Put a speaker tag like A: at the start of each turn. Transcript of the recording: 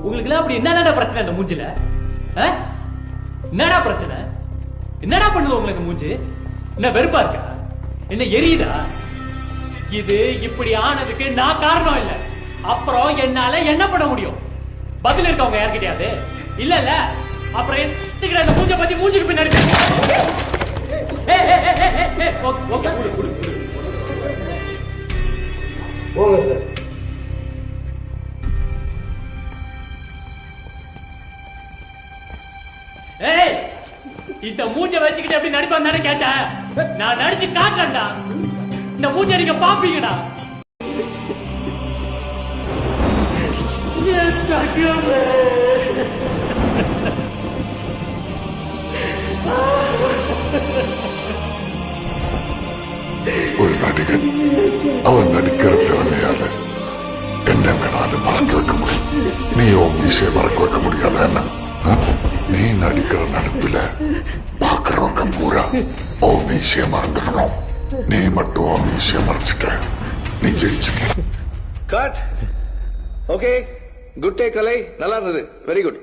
A: உங்களுக்கு எல்லாம் அப்படி என்னடா பிரச்சனை இந்த மூஞ்சில? என்னடா பிரச்சனை? என்னடா பண்ணுது உங்களுக்கு மூஞ்சி? என்ன வெறுப்பா இருக்கா? என்ன எரியுதா? இது இப்படி ஆனதுக்கு நான் காரணம் இல்ல. அப்புறம் என்னால என்ன பண்ண முடியும்? பதில் இருக்கவங்க யார்கிட்டயாவது இல்ல இல்ல. அப்புறம் எதுக்குடா இந்த மூஞ்ச பத்தி மூஞ்சிக்கு பின்னாடி
B: போங்க சார்.
A: ஏய், இந்த மூஞ்ச வச்சுக்கிட்டு எப்படி நடிப்பான்னு தானே கேட்டேன். நான் நடிச்சு காட்டுறேன்டா. இந்த மூஞ்ச நீங்க பாப்பீங்கடா.
C: ஒரு நடிகன் அவன் நடிக்கிற திறமையால என்ன வேணாலும் மறக்க வைக்க முடியும். நீ உன் மீசையை மறக்க வைக்க முடியாத என்ன? நீ நடிக்கிற நடிப்புல பாக்குறவங்க பூரா உன் மீசையை மறந்துடணும். நீ மட்டும் உன் மீசையை மறைச்சிட்ட, நீ ஜெயிச்சிட்ட.
B: கட். ஓகே, குட் டே கலை, நல்லா இருந்தது, வெரி குட்.